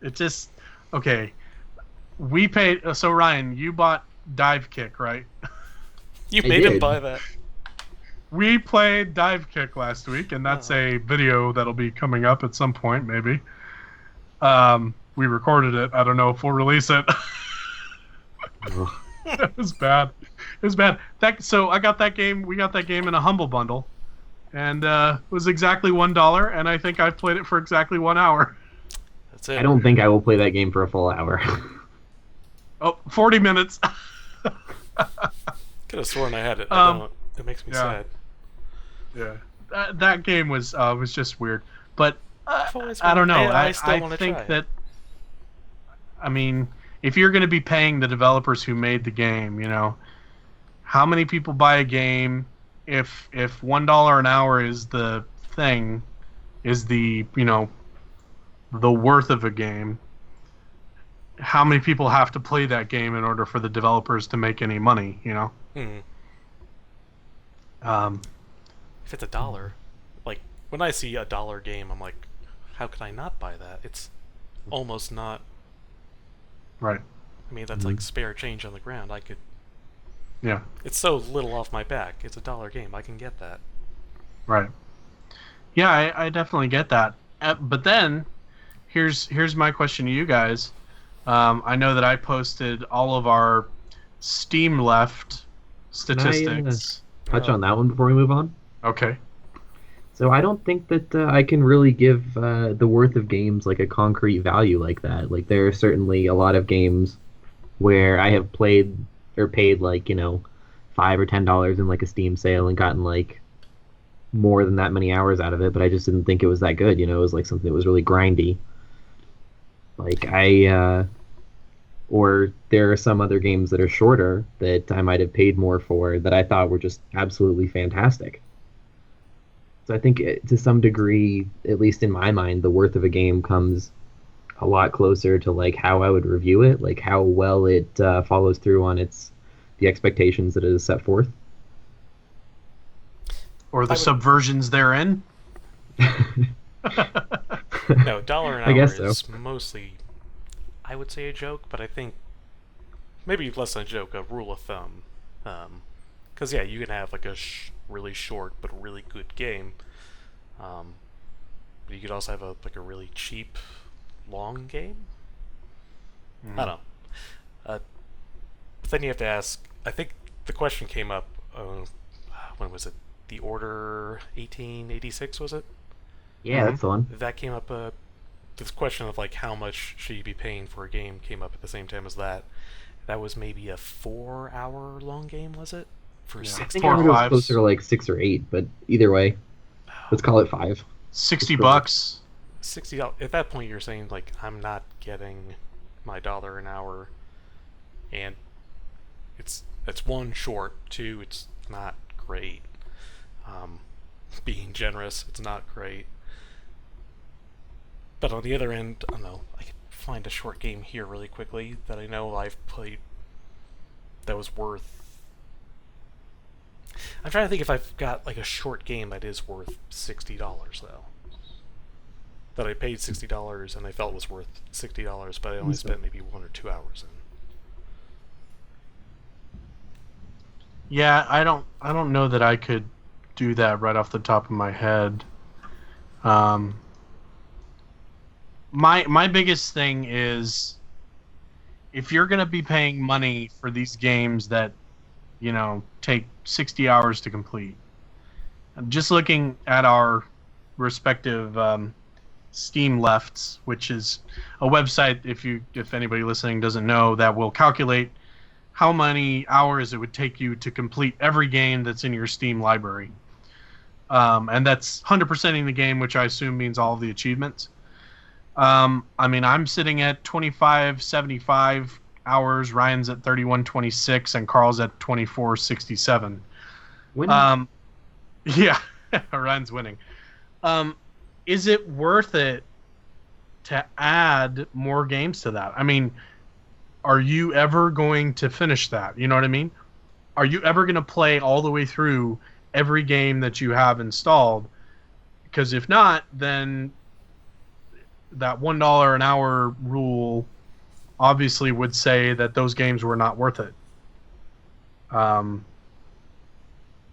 It just, okay. We paid, so Ryan, you bought Dive Kick, right? You made him buy that. We played Dive Kick last week, and that's a video that'll be coming up at some point, maybe. We recorded it. I don't know if we'll release it. It was bad. It was bad. So I got that game. We got that game in a Humble Bundle, and it was exactly $1. And I think I've played it for exactly 1 hour. That's it. I don't think I will play that game for a full hour. 40 minutes. Could have sworn I had it. I don't. It makes me sad. Yeah, that game was just weird. But I don't know. I still want to think try that. I mean, if you're going to be paying the developers who made the game, you know, how many people buy a game? If $1 an hour is the thing, is the, you know, the worth of a game, how many people have to play that game in order for the developers to make any money, you know? If it's $1, like when I see a dollar game, I'm like, how could I not buy that? It's almost not. Right. I mean, that's Mhm. like spare change on the ground. I could. Yeah. It's so little off my back. It's a dollar game. I can get that. Right. Yeah, I definitely get that. But then here's my question to you guys. I know that I posted all of our Steam left Can I statistics. touch Oh, on that one before we move on? Okay. So I don't think that I can really give the worth of games like a concrete value like that. Like there are certainly a lot of games where I have played or paid like $5 or $10 in like a Steam sale and gotten like more than that many hours out of it, but I just didn't think it was that good. It was like something that was really grindy. Like or there are some other games that are shorter that I might have paid more for that I thought were just absolutely fantastic. So I think to some degree, at least in my mind, the worth of a game comes a lot closer to like how I would review it, like how well it follows through on the expectations that it is set forth. Or the I would. subversions therein. No, dollar an I hour guess so. is mostly, I would say, a joke, but I think maybe less than a joke, a rule of thumb. Because yeah, you can have like a really short but really good game. Um, but you could also have like a really cheap, long game. I don't know. Uh, but then you have to ask. I think the question came up. When was it? The Order 1886 was it? Yeah, that's the one. That came up. This question of like how much should you be paying for a game came up at the same time as that. That was maybe a 4-hour long game, was it? For Yeah. I sixty think I Four or heard it was fives. closer to like 6 or 8, but either way, let's call it 5. 60 Just bucks. $60. At that point, you're saying like I'm not getting my dollar an hour, and it's one short, two it's not great. Um, being generous, it's not great. But on the other end, I don't know. I could find a short game here really quickly that I know I've played that was worth. I'm trying to think if I've got like a short game that is worth $60 though. That I paid $60 and I felt was worth $60, but I only spent maybe 1 or 2 hours in. Yeah, I don't know that I could do that right off the top of my head. Um, my biggest thing is if you're going to be paying money for these games that take 60 hours to complete. I'm just looking at our respective Steam lefts, which is a website if anybody listening doesn't know, that will calculate how many hours it would take you to complete every game that's in your Steam library. And that's 100%ing the game, which I assume means all of the achievements. I mean, I'm sitting at 2575 hours, Ryan's at 3126, and Carl's at 2467. When Yeah, Ryan's winning. Is it worth it to add more games to that? I mean, are you ever going to finish that? You know what I mean? Are you ever going to play all the way through every game that you have installed? Because if not, then that $1 an hour rule obviously would say that those games were not worth it.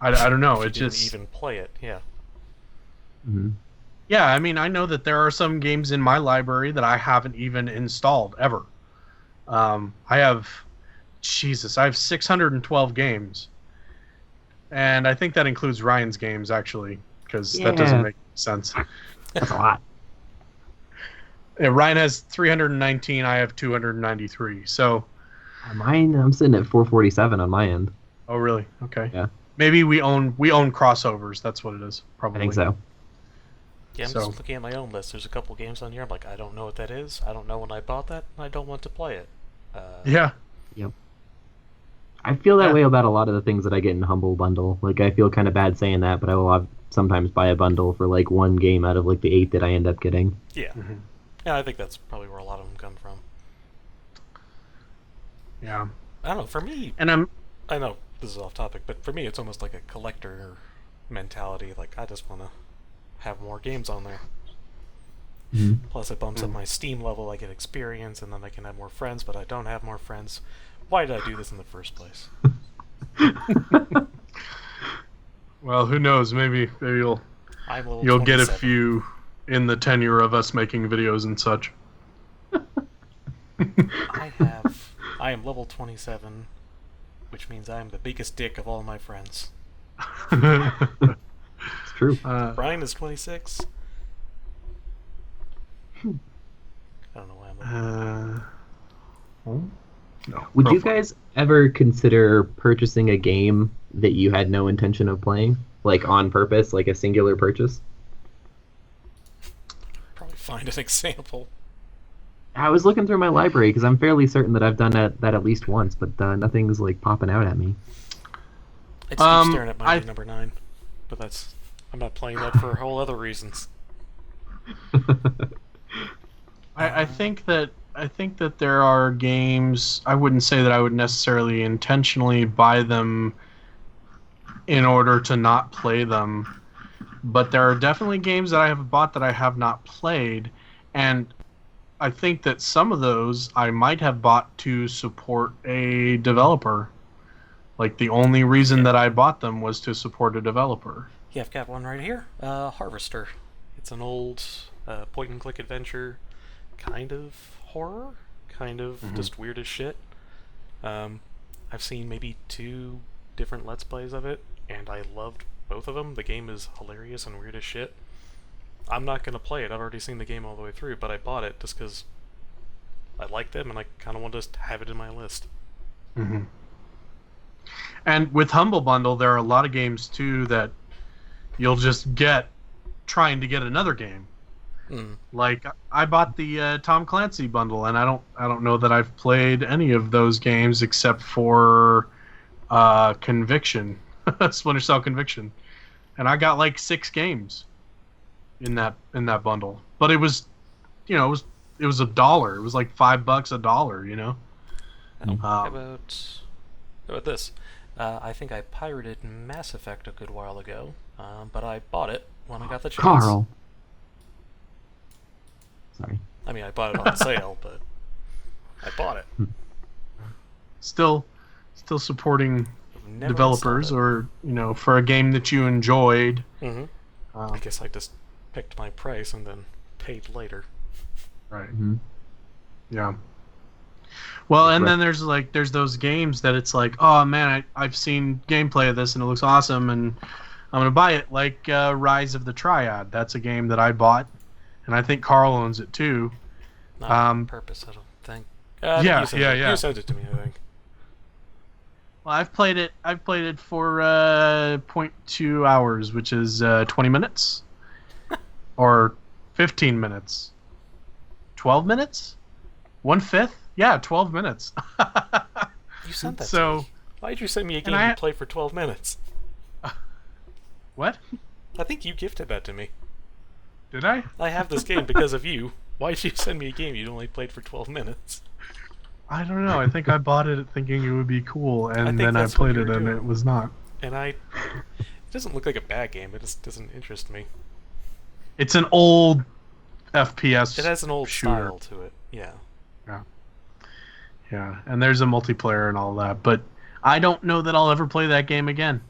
I don't know. If you It didn't just even play it, yeah. Mhm. yeah. I mean, I know that there are some games in my library that I haven't even installed ever. I have 612 games, and I think that includes Ryan's games actually, because that doesn't Yeah. make sense. That's a lot. Ryan has 319. I have 293. So, Mine, I'm sitting at 447 on my end. oh really? Okay. Yeah. Maybe we own crossovers. That's what it is. Probably. I think so. Yeah, I'm So- just looking at my own list. There's a couple games on here. I'm like, I don't know what that is. I don't know when I bought that, and I don't want to play it. Yeah. Yep. I feel that Yeah. way about a lot of the things that I get in Humble Bundle. Like, I feel kind of bad saying that, but I will sometimes buy a bundle for like one game out of like the 8 that I end up getting. Yeah. Mhm. Yeah, I think that's probably where a lot of them come from. Yeah. I don't know. For me, And I know this is off topic, but for me, it's almost like a collector mentality. Like, I just want to have more games on there. Mhm. Plus, it bumps up my Steam level. I get experience, and then I can have more friends. But I don't have more friends. Why did I do this in the first place? Well, who knows? Maybe I'm level you'll get a 27. few in the tenure of us making videos and such. I am level 27, which means I am the biggest dick of all my friends. It's true. Brian is 26. I don't know why I'm looking. No. Would Go you for it. guys ever consider purchasing a game that you had no intention of playing, like on purpose, like a singular purchase? Probably find an example. I was looking through my library because I'm fairly certain that I've done that at least once, but nothing's like popping out at me. I just keep staring at my I number 9, but I'm not playing that for whole other reasons. I think that there are games. I wouldn't say that I would necessarily intentionally buy them in order to not play them, but there are definitely games that I have bought that I have not played, and I think that some of those I might have bought to support a developer. Like the only reason that I bought them was to support a developer. Yeah, I've got one right here. Harvester. It's an old point-and-click adventure, kind of horror, kind of just weird as shit. I've seen maybe 2 different Let's Plays of it, and I loved both of them. The game is hilarious and weird as shit. I'm not going to play it. I've already seen the game all the way through, but I bought it just because I liked them and I kind of wanted to have it in my list. Mm-hmm. And with Humble Bundle, there are a lot of games too that you'll just get trying to get another game. Like I bought the Tom Clancy bundle, and I don't know that I've played any of those games except for Conviction, Splinter Cell Conviction, and I got like 6 games in that bundle. But it was, it was $1. It was like $5 $1. How about this? I think I pirated Mass Effect a good while ago, but I bought it when I got the chance. Carl. Sorry. I mean, I bought it on sale, but I bought it. Still supporting Never developers, or for a game that you enjoyed. I guess I just picked my price and then paid later. Right. Mm-hmm. Yeah. Well, That's and right. then there's those games that it's like, oh man, I've seen gameplay of this and it looks awesome, and I'm gonna buy it. Like Rise of the Triad. That's a game that I bought, and I think Carl owns it too. Not on purpose, I don't think. Yeah. You sent it to me, I think. Well, I've played it for 0.2 hours, which is 20 minutes, or 15 minutes, 12 minutes, 1/5. Yeah, 12 minutes. You sent that to So, me. Why did you send me a game I- you play for 12 minutes? what? I think you gifted that to me. Did I? I have this game because of you. Why did you send me a game you only played for 12 minutes? I don't know. I think I bought it thinking it would be cool, and think then I that's what played you it were and doing. it was not. And it doesn't look like a bad game. It just doesn't interest me. It's an old FPS. It has an old shooter. style to it. Yeah. Yeah, and there's a multiplayer and all that, but I don't know that I'll ever play that game again.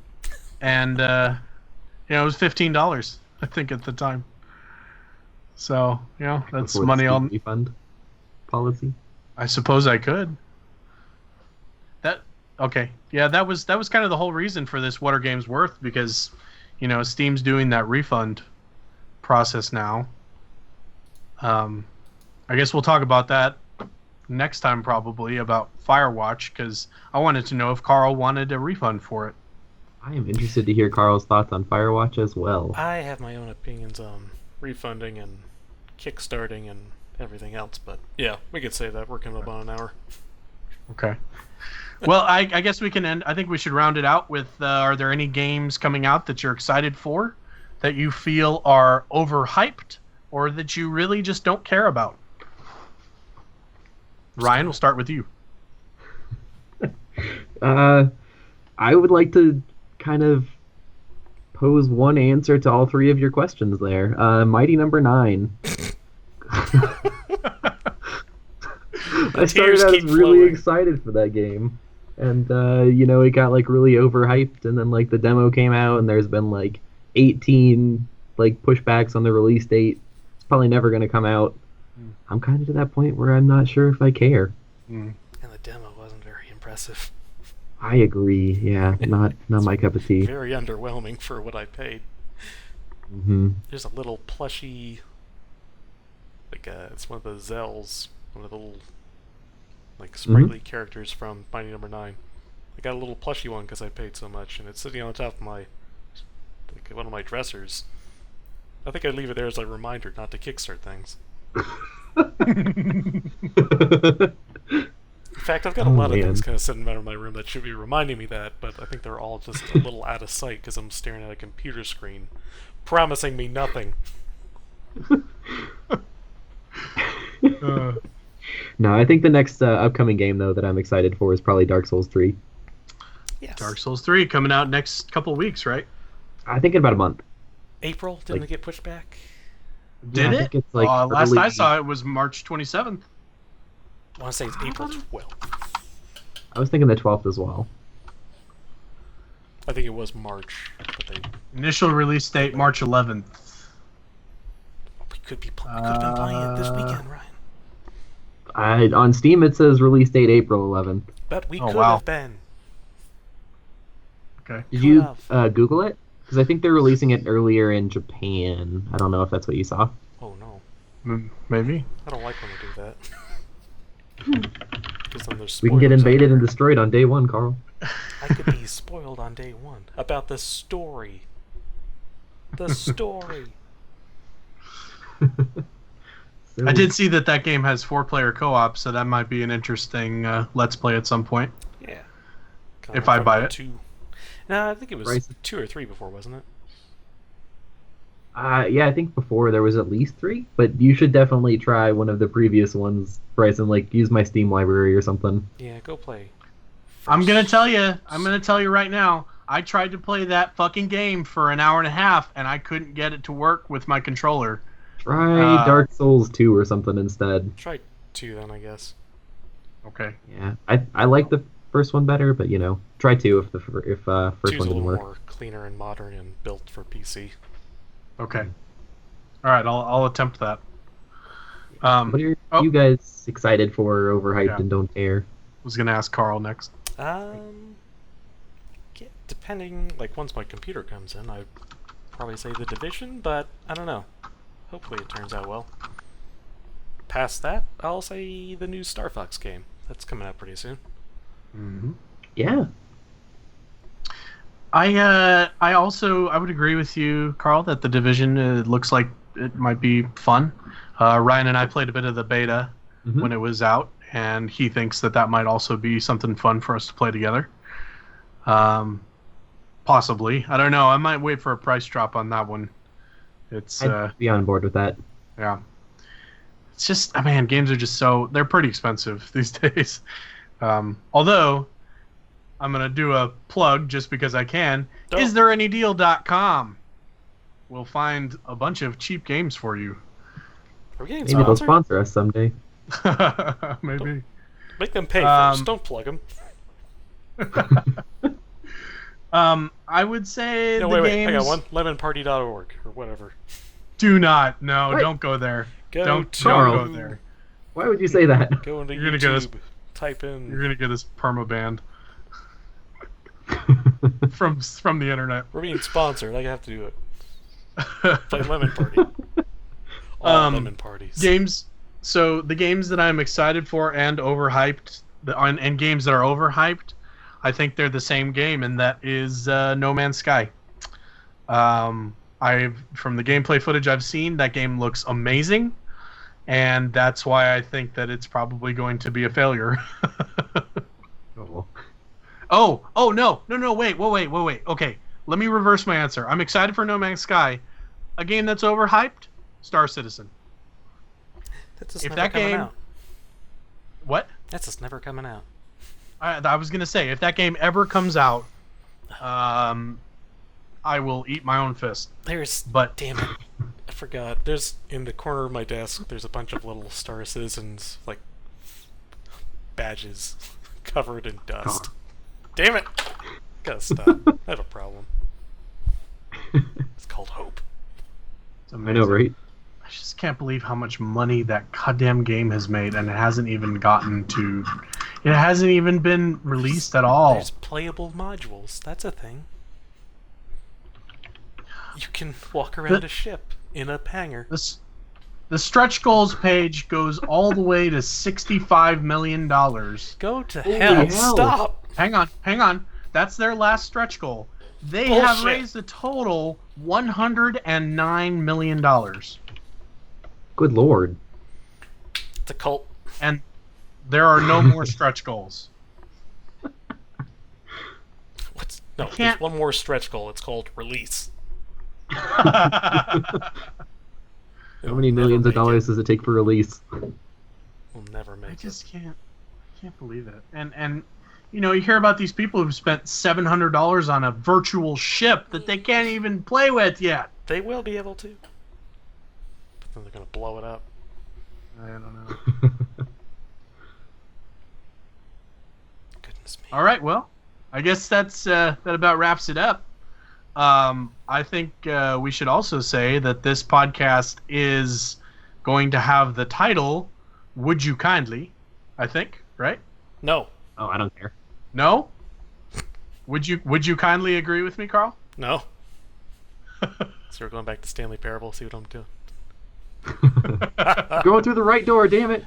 And it was $15, I think, at the time. So that's Before the money Steam on. refund policy. I suppose I could. Okay. Yeah, that was kind of the whole reason for this What Are Games Worth, because Steam's doing that refund process now. I guess we'll talk about that next time, probably, about Firewatch, because I wanted to know if Carl wanted a refund for it. I am interested to hear Carl's thoughts on Firewatch as well. I have my own opinions on refunding and kickstarting and everything else, but yeah, we could save that. We're coming up on an hour. Okay. Well, I guess we can end. I think we should round it out with, are there any games coming out that you're excited for, that you feel are overhyped, or that you really just don't care about? Ryan, we'll start with you. I would like to kind of pose one answer to all three of your questions there. Mighty Number 9. I started tears out keep really flowing. excited for that game. And, it got, like, really overhyped, and then, like, the demo came out, and there's been, like, 18, like, pushbacks on the release date. It's probably never going to come out. Mm. I'm kind of to that point where I'm not sure if I care. Mm. And the demo wasn't very impressive. I agree. Yeah, not my cup of tea. Very underwhelming for what I paid. Hmm. There's a little plushy, like it's one of the Zells, one of the little like sprightly characters from Mighty Number 9. I got a little plushy one because I paid so much, and it's sitting on top of my one of my dressers. I think I'd leave it there as a reminder not to kickstart things. In fact, I've got a lot of things kind of sitting around in my room that should be reminding me that, but I think they're all just a little out of sight because I'm staring at a computer screen, promising me nothing. No, I think the next upcoming game, though, that I'm excited for is probably Dark Souls 3. Yes. Dark Souls 3 coming out next couple weeks, right? I think in about a month. April? Didn't it get pushed back? Did I it? think it's like last I early- saw it was March 27th. I want to say it's April 12th. I was thinking the 12th as well. I think it was March, but they Initial release date March 11th. we could have been playing it this weekend, Ryan. On Steam, it says release date April 11th. But we Oh, could wow. have been. Okay. Did you Could've. Google it? Because I think they're releasing it earlier in Japan. I don't know if that's what you saw. Oh no, Maybe. I don't like when they do that. Because then there's We can get spoilers invaded and everywhere. destroyed on day one, Carl. I could be spoiled on day one about the story. The story. So, I did see that game has 4-player co-op, so that might be an interesting let's play at some point. Yeah. If I buy it. No, I think it was Price- 2 or 3 before, wasn't it? Yeah, I think before there was at least 3, but you should definitely try one of the previous ones, Bryson. Like, use my Steam library or something. Yeah, go play. I'm gonna first. tell you right now. I tried to play that fucking game for an hour and a half, and I couldn't get it to work with my controller. Try Dark Souls 2 or something instead. Try 2 then, I guess. Okay. Yeah, I like the first one better, but try 2 if first 2's one a didn't little work. more cleaner and modern and built for PC. Okay. All right. I'll attempt that. What are oh. you guys excited for, overhyped, Yeah. and don't care? Was gonna ask Carl next. Depending, like once my computer comes in, I'd probably say The Division, but I don't know. Hopefully it turns out well. Past that, I'll say the new Star Fox game. That's coming out pretty soon. Mm-hmm. Yeah. I would agree with you, Carl, that The Division looks like it might be fun. Ryan and I played a bit of the beta Mhm. when it was out, and he thinks that might also be something fun for us to play together. Possibly. I don't know. I might wait for a price drop on that one. It's I'd be on board with that. yeah. It's just, man, games are just they're pretty expensive these days. Although, I'm going to do a plug just because I can. Oh. IsThereAnyDeal.com will find a bunch of cheap games for you. Are we getting Maybe they'll sponsored? sponsor us someday. Maybe. Make them pay first. Don't plug them. I would say No, the wait, games... I got one. Lemonparty.org or whatever. Do not. No, What? don't go there. Don't Carl. go there. Why would you say that? Go into You're gonna get us- YouTube. Type in. You're going to get us permabanned from the internet. We're being sponsored. I have to do it. Play Lemon Party. All lemon parties. Games. So the games that I'm excited for and overhyped, and games that are overhyped, I think they're the same game, and that is No Man's Sky. From the gameplay footage I've seen, that game looks amazing, and that's why I think that it's probably going to be a failure. Oh, no, wait. Okay, let me reverse my answer. I'm excited for No Man's Sky. A game that's overhyped, Star Citizen. That's just if never that coming game- out. What? That's just never coming out. I was gonna say, if that game ever comes out, I will eat my own fist. But damn it, I forgot. There's in the corner of my desk. There's a bunch of little Star Citizens like badges covered in dust. Oh. Damn it! Gotta stop. I have a problem. It's called hope. It's I amazing. know, right? I just can't believe how much money that goddamn game has made, and it hasn't even gotten to. It hasn't even been released at all. There's playable modules. That's a thing. You can walk around a ship in a hangar. The stretch goals page goes all the way to $65 million. Go to Holy hell. hell. Stop. Hang on. That's their last stretch goal. They have raised a total $109 million. Good lord. It's a cult. And there are no more stretch goals. No, can't- there's one more stretch goal. It's called release. How many millions of dollars does it take for release? We'll never make I it. just can't believe it. And you know, you hear about these people who've spent $700 on a virtual ship that they can't even play with yet. They will be able to. But then they're going to blow it up. I don't know. Goodness me. All right, well, I guess that about wraps it up. I think we should also say that this podcast is going to have the title "Would You Kindly?" I think, right? No. Oh, I don't care. No? Would you kindly agree with me, Carl? No. So we're going back to Stanley Parable. See what I'm doing. Going through the right door, damn it.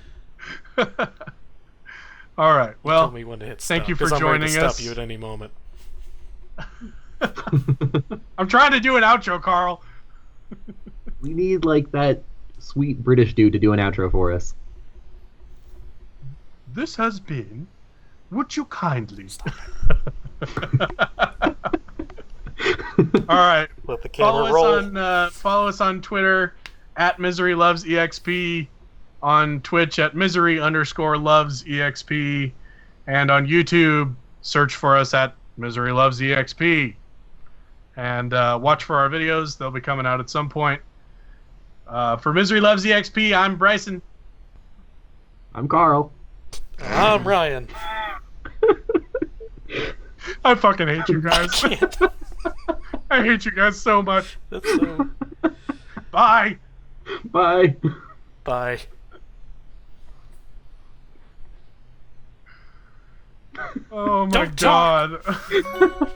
All right. Well, Tell me when to hit stop. thank you for 'cause I'm ready to joining us. stop you at any moment. I'm trying to do an outro, Carl. We need like that sweet British dude to do an outro for us. This has been Would You Kindly? All right. Let the camera roll. Follow us on Twitter at Misery Loves EXP, on Twitch at Misery_Loves EXP, and on YouTube search for us at Misery Loves EXP. And watch for our videos; they'll be coming out at some point. For Misery Loves EXP, I'm Bryson. I'm Carl. I'm Ryan. I fucking hate you guys. Can't. I hate you guys so much. That's so... Bye. Bye. Bye. Oh my Don't talk. god.